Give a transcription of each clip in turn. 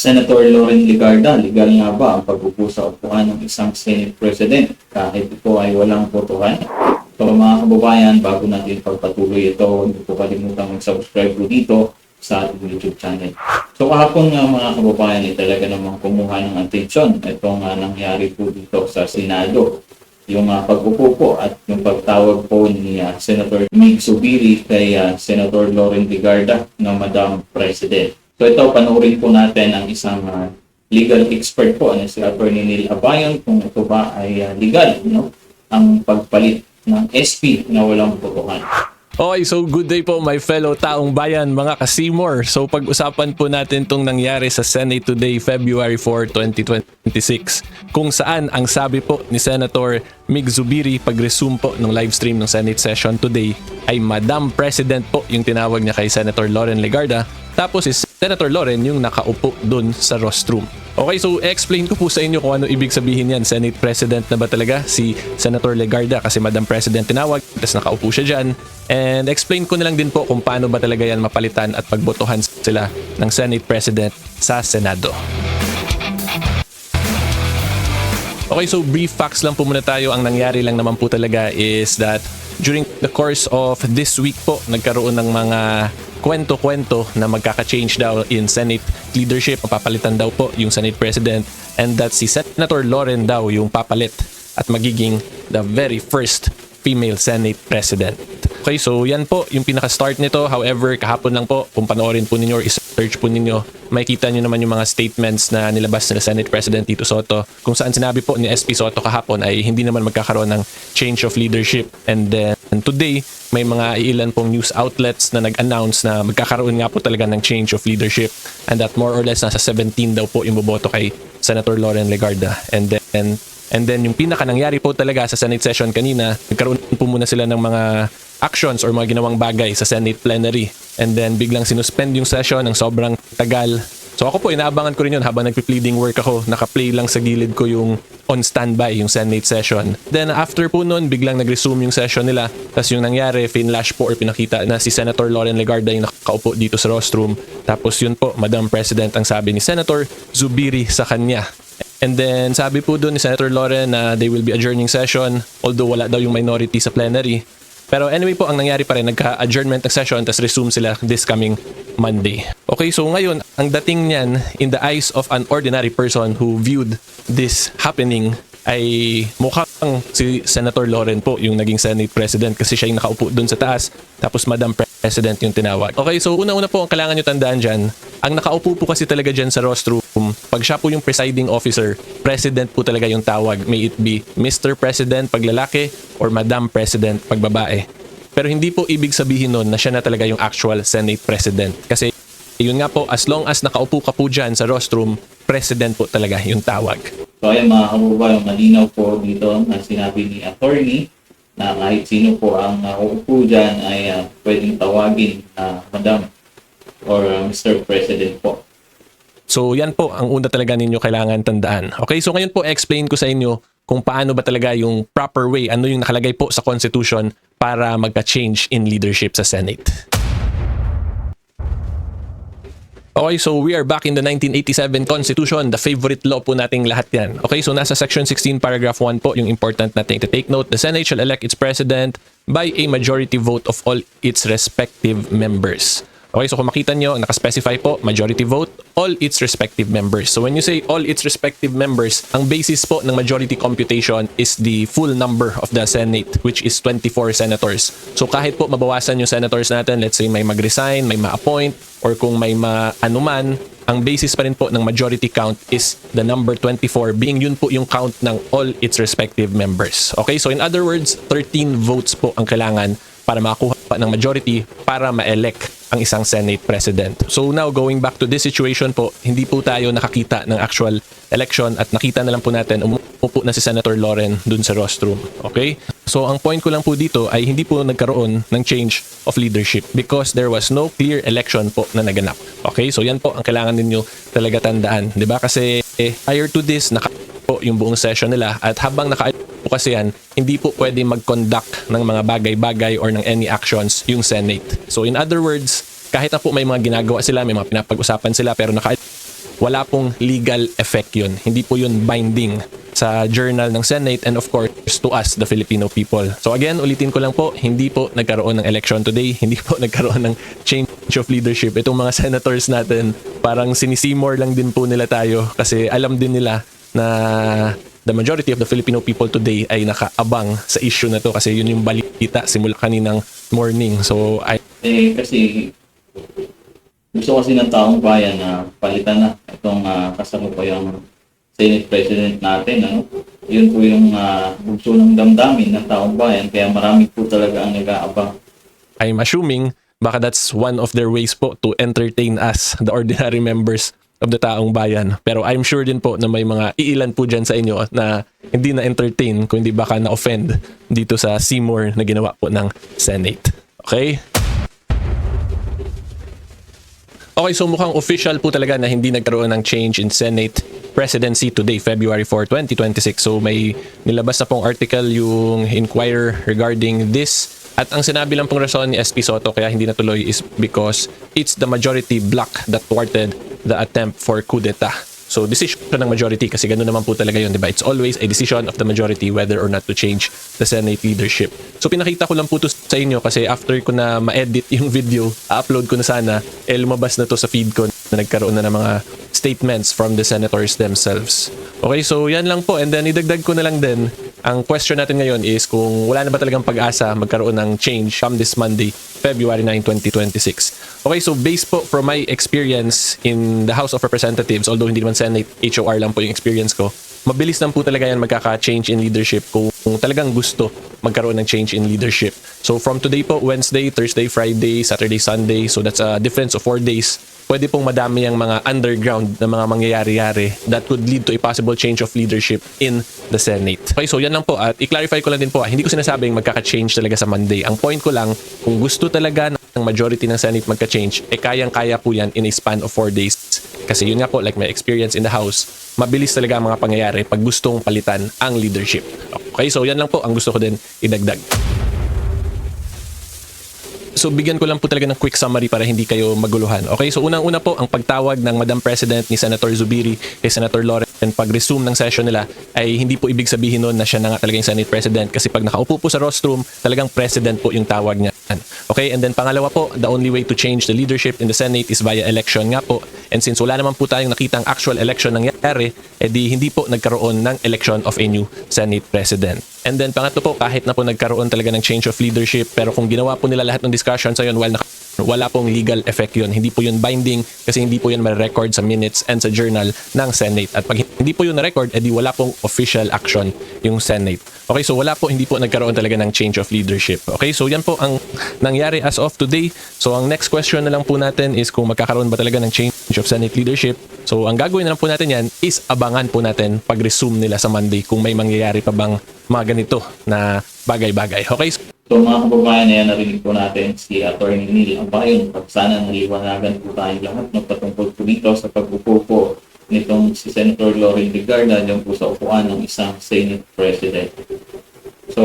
Senator Loren Legarda, legal nga ba ang pag-upo sa upuan ng isang Senate President kahit ito ay walang botohan? So mga kababayan, bago natin pagpatuloy ito, hindi po kalimutan mag-subscribe po dito sa ating YouTube channel. So kahapon nga mga kababayan, talaga namang kumuha ng atensyon itong nangyari po dito sa Senado. Yung pag-upo po at yung pagtawag po ni Senator Mig Zubiri kay Senator Loren Legarda na Madam President. So ito, panoorin po natin ang isang legal expert po na si Attorney Neil Abayon kung ito ba ay legal, no? Ang pagpalit ng SP na walang botohan. Okay, so good day po my fellow taong bayan, mga ka-Seymour. So pag-usapan po natin itong nangyari sa Senate today, February 4, 2026, kung saan ang sabi po ni Senator Mig Zubiri pag-resume po ng live stream ng Senate session today ay Madam President po yung tinawag niya kay Senator Loren Legarda. Tapos si Senator Loren yung nakaupo dun sa rostrum. Okay, so explain ko po sa inyo kung ano ibig sabihin yan. Senate President na ba talaga si Senator Legarda kasi Madam President tinawag, tapos nakaupo siya dyan. And explain ko na lang din po kung paano ba talaga yan mapalitan at pagbotohan sila ng Senate President sa Senado. Okay, so brief facts lang po muna tayo. Ang nangyari lang naman po talaga is that during the course of this week po, nagkaroon ng mga kwento-kwento na magkaka-change daw in Senate leadership. Papalitan daw po yung Senate President and that si Senator Loren daw yung papalit at magiging the very first female Senate President. Okay, so yan po yung pinaka-start nito. However, kahapon lang po, kung panoorin po ninyo or search po ninyo, makikita nyo naman yung mga statements na nilabas nila Senate President Tito Sotto, kung saan sinabi po ni SP Sotto kahapon ay hindi naman magkakaroon ng change of leadership. And then today, may mga ilan pong news outlets na nag-announce na magkakaroon nga po talaga ng change of leadership and that more or less nasa 17 daw po yung boboto kay Senator Loren Legarda. And then yung pinaka nangyari po talaga sa Senate session kanina, nagkaroon po muna sila ng mga actions or mga ginawang bagay sa Senate plenary. And then biglang sinuspend yung session ng sobrang tagal. So ako po, inaabangan ko rin yun habang nagpi-pleading work ako. Naka-play lang sa gilid ko yung on standby, yung Senate session. Then after po nun, biglang nag-resume yung session nila. Tapos yung nangyari, finlash po or pinakita na si Senator Loren Legarda yung nakaupo dito sa rostrum. Tapos yun po, Madam President ang sabi ni Senator Zubiri sa kanya. And then sabi po doon ni Senator Loren na they will be adjourning session although wala daw yung minority sa plenary. Pero anyway po, ang nangyari pa rin, nagka-adjournment ng session tapos resume sila this coming Monday. Okay, so ngayon, ang dating niyan in the eyes of an ordinary person who viewed this happening ay mukhang si Senator Loren po yung naging Senate President kasi siya yung nakaupo doon sa taas tapos Madam President yung tinawag. Okay, so una-una po ang kailangan nyo tandaan dyan, ang nakaupo po kasi talaga dyan sa rostrum, pag siya po yung presiding officer, President po talaga yung tawag. May it be Mr. President pag lalaki or Madam President pag babae. Pero hindi po ibig sabihin nun na siya na talaga yung actual Senate President. Kasi yun nga po, as long as nakaupo ka po dyan sa rostrum, President po talaga yung tawag. So ayan mga kababayan, malinaw po dito na sinabi ni attorney na kahit sino po ang uupo dyan ay pwedeng tawagin na Madam or Mr. President po. So yan po ang una talaga ninyo kailangan tandaan. Okay, so ngayon po explain ko sa inyo kung paano ba talaga yung proper way, ano yung nakalagay po sa Constitution para magka-change in leadership sa Senate. Okay, so we are back in the 1987 Constitution, the favorite law po nating lahat yan. Okay, so nasa Section 16, Paragraph 1 po, yung important natin to take note. The Senate shall elect its President by a majority vote of all its respective members. Okay, so kung makita nyo, nakaspecify po, majority vote, all its respective members. So when you say all its respective members, ang basis po ng majority computation is the full number of the Senate, which is 24 senators. So kahit po mabawasan yung senators natin, let's say may mag-resign, may ma-appoint, or kung may ma-anuman, ang basis pa rin po ng majority count is the number 24, being yun po yung count ng all its respective members. Okay, so in other words, 13 votes po ang kailangan para makakuha ng majority para ma-elect ang isang Senate President. So now, going back to this situation po, hindi po tayo nakakita ng actual election at nakita na lang po natin, umupo na si Senator Loren dun sa rostrum. Okay? So ang point ko lang po dito ay hindi po nagkaroon ng change of leadership because there was no clear election po na naganap. Okay? So yan po ang kailangan ninyo talaga tandaan. Diba? Kasi prior to this, po yung buong session nila at habang po kasi yan, hindi po pwede mag-conduct ng mga bagay-bagay or ng any actions yung Senate. So in other words, kahit na po may mga ginagawa sila, may mga pinapag-usapan sila pero wala pong legal effect yun. Hindi po yun binding sa journal ng Senate and of course to us, the Filipino people. So again, ulitin ko lang po, hindi po nagkaroon ng election today, hindi po nagkaroon ng change of leadership. Itong mga senators natin, parang sinisimor lang din po nila tayo kasi alam din nila na the majority of the Filipino people today ay nakaabang sa issue na to kasi yun yung balita simula kaninang morning. So Kasi gusto kasi ng taong bayan na palitan na itong kasalukuyang Senate President natin. Ano? Yun po yung gusto ng damdamin ng taong bayan. Kaya marami po talaga ang nag-aabang. I'm assuming baka that's one of their ways po to entertain us, the ordinary members of the taong bayan. Pero I'm sure din po na may mga iilan po dyan sa inyo na hindi na-entertain kung hindi baka na-offend dito sa Seymour na ginawa po ng Senate. Okay? Okay, so mukhang official po talaga na hindi nagkaroon ng change in Senate presidency today, February 4, 2026. So may nilabas na pong article yung Inquirer regarding this. At ang sinabi lang pong rason ni SP Soto kaya hindi natuloy is because it's the majority bloc that thwarted the attempt for coup d'etat. So decision ng majority kasi ganoon naman po talaga yun, di ba? It's always a decision of the majority whether or not to change the Senate leadership. So pinakita ko lang po to sa inyo kasi after ko na ma-edit yung video, upload ko na sana, lumabas na to sa feed ko na nagkaroon na ng mga statements from the senators themselves. Okay, so yan lang po. And then idagdag ko na lang din, ang question natin ngayon is kung wala na ba talagang pag-asa magkaroon ng change come this Monday, February 9, 2026. Okay, so based po from my experience in the House of Representatives, although hindi naman Senate, HOR lang po yung experience ko, mabilis lang po talaga yan magkaka-change in leadership kung talagang gusto magkaroon ng change in leadership. So from today po, Wednesday, Thursday, Friday, Saturday, Sunday, so that's a difference of 4 days, pwede pong madami ang mga underground na mga mangyayari-yari that could lead to a possible change of leadership in the Senate. Okay, so yan lang po at i-clarify ko lang din po, hindi ko sinasabing magkaka-change talaga sa Monday. Ang point ko lang, kung gusto talaga ng majority ng Senate magka-change, kayang-kaya po yan in a span of 4 days. Kasi yun nga po, like my experience in the House, mabilis talaga ang mga pangyayari pag gustong palitan ang leadership. Okay, so yan lang po ang gusto ko din idagdag. So bigyan ko lang po talaga ng quick summary para hindi kayo maguluhan. Okay, so unang-una po ang pagtawag ng Madam President ni Senator Zubiri kay Senator Loren pag-resume ng session nila ay hindi po ibig sabihin nun na siya na nga talaga yung Senate President kasi pag nakaupo po sa rostrum, talagang President po yung tawag niya. Okay, and then pangalawa po, the only way to change the leadership in the Senate is via election nga po. And since wala naman po tayong nakitang actual election nangyari, edi hindi po nagkaroon ng election of a new Senate President. And then pangatlo po, kahit na po nagkaroon talaga ng change of leadership, pero kung ginawa po nila lahat ng discussions ayon while wala pong legal effect yun. Hindi po yun binding kasi hindi po yun ma-record sa minutes and sa journal ng Senate. At pag hindi po yun na-record, edi wala pong official action yung Senate. Okay, so wala po, hindi po nagkaroon talaga ng change of leadership. Okay, so yan po ang nangyari as of today. So ang next question na lang po natin is kung magkakaroon ba talaga ng change of Senate leadership. So ang gagawin na lang po natin yan is abangan po natin pag-resume nila sa Monday kung may mangyayari pa bang mga ganito na bagay-bagay. Okay, So mga kababayan, ayan, narinig po natin si Atty. Neil Abayon. Sana naliwanagan po tayong lahat patungkol po dito sa pag-upo po nitong si Senator Loren Legarda dyan po sa upuan ng isang Senate President. So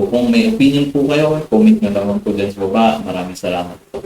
kung may opinion po kayo, comment nyo lang po dyan sa baba. Maraming salamat po.